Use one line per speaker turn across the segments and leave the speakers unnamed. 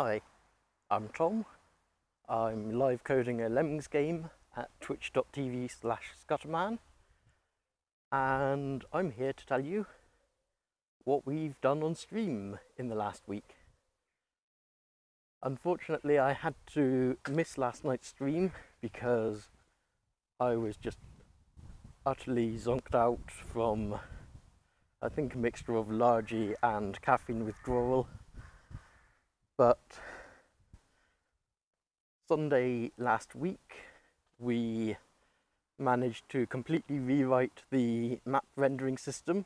Hi, I'm Tom. I'm live coding a Lemmings game at twitch.tv/scutterman, and I'm here to tell you what we've done on stream in the last week. Unfortunately, I had to miss last night's stream because I was just utterly zonked out from, I think, a mixture of lethargy and caffeine withdrawal. But Sunday last week, we managed to completely rewrite the map rendering system,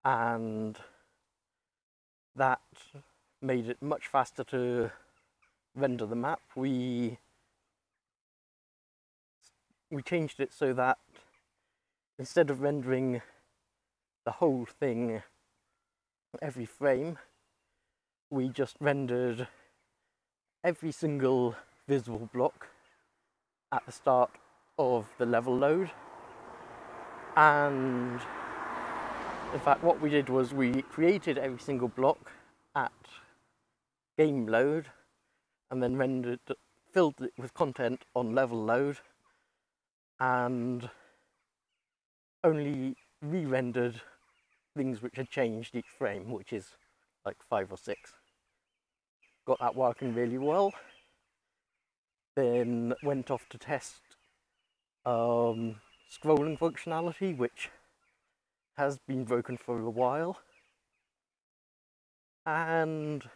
and that made it much faster to render the map. We changed it so that instead of rendering the whole thing every frame, we just rendered every single visible block at the start of the level load. And in fact, what we did was we created every single block at game load and then filled it with content on level load, and only re-rendered things which had changed each frame, which is like 5 or 6. Got that working really well. Then went off to test scrolling functionality, which has been broken for a while, and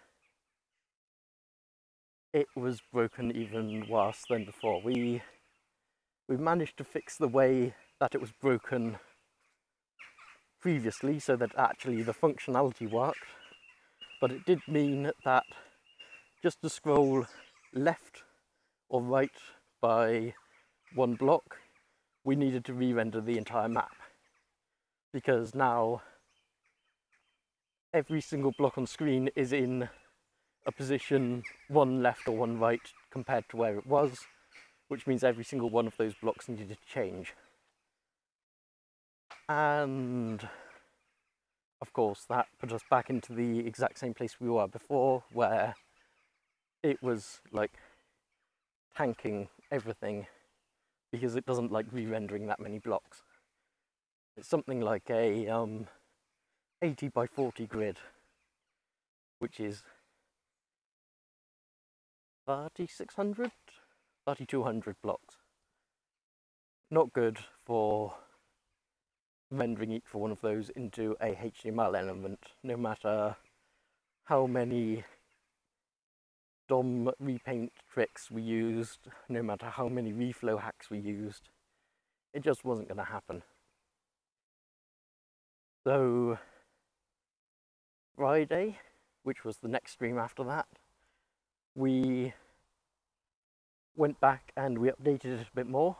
it was broken even worse than before. We managed to fix the way that it was broken previously so that actually the functionality worked, but it did mean that just to scroll left or right by one block, we needed to re-render the entire map, because now every single block on screen is in a position one left or one right compared to where it was, which means every single one of those blocks needed to change. And of course that put us back into the exact same place we were before, where it was like tanking everything because it doesn't like re-rendering that many blocks. It's something like a 80 by 40 grid, which is 3,600, 3,200 blocks. Not good for rendering each one of those into a HTML element, no matter how many DOM repaint tricks we used, no matter how many reflow hacks we used. It just wasn't going to happen. So Friday, which was the next stream after that, we went back and we updated it a bit more,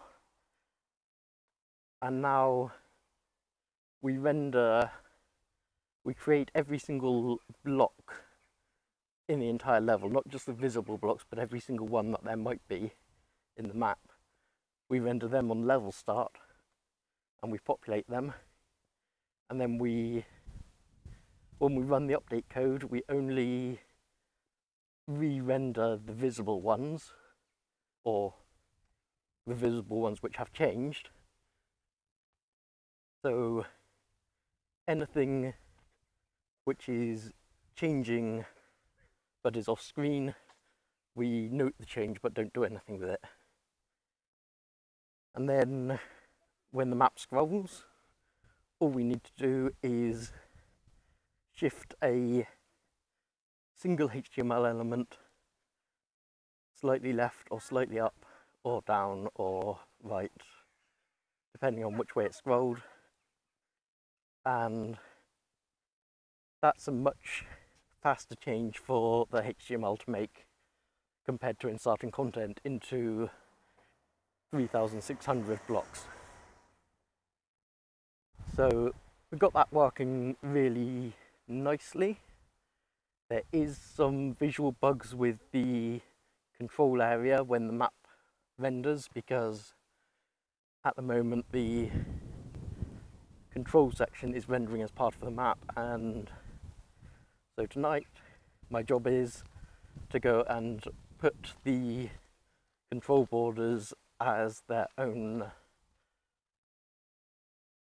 and now we create every single block in the entire level, not just the visible blocks, but every single one that there might be in the map. We render them on level start, and we populate them, and then when we run the update code, we only re-render the visible ones, or the visible ones which have changed. So anything which is changing but is off screen, we note the change but don't do anything with it. And then when the map scrolls, all we need to do is shift a single HTML element slightly left or slightly up or down or right, depending on which way it scrolled. And that's a much faster change for the HTML to make compared to inserting content into 3,600 blocks. So we got that working really nicely. There is some visual bugs with the control area when the map renders, because at the moment the control section is rendering as part of the map, and so tonight my job is to go and put the control borders as their own.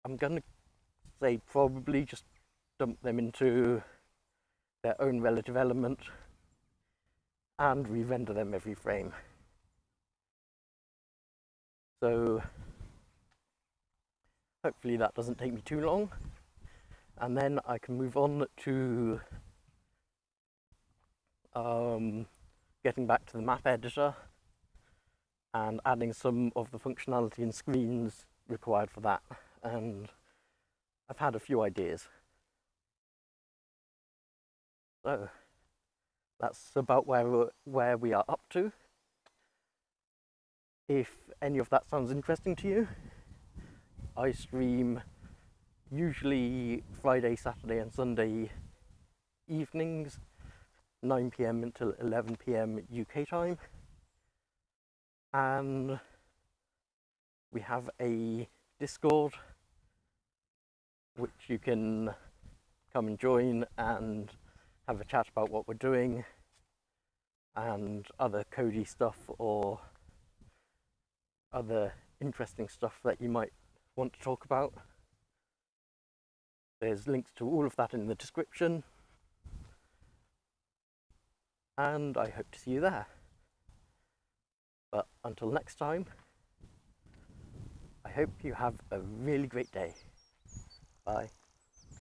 I'm gonna say probably just dump them into their own relative element and re-render them every frame. So hopefully that doesn't take me too long, and then I can move on to getting back to the map editor and adding some of the functionality and screens required for that. And I've had a few ideas. So that's about where we are up to. If any of that sounds interesting to you, I stream usually Friday, Saturday and Sunday evenings, 9 PM until 11 PM UK time. And we have a Discord which you can come and join and have a chat about what we're doing and other codey stuff or other interesting stuff that you might want to talk about. There's links to all of that in the description, and I hope to see you there. But until next time, I hope you have a really great day. Bye.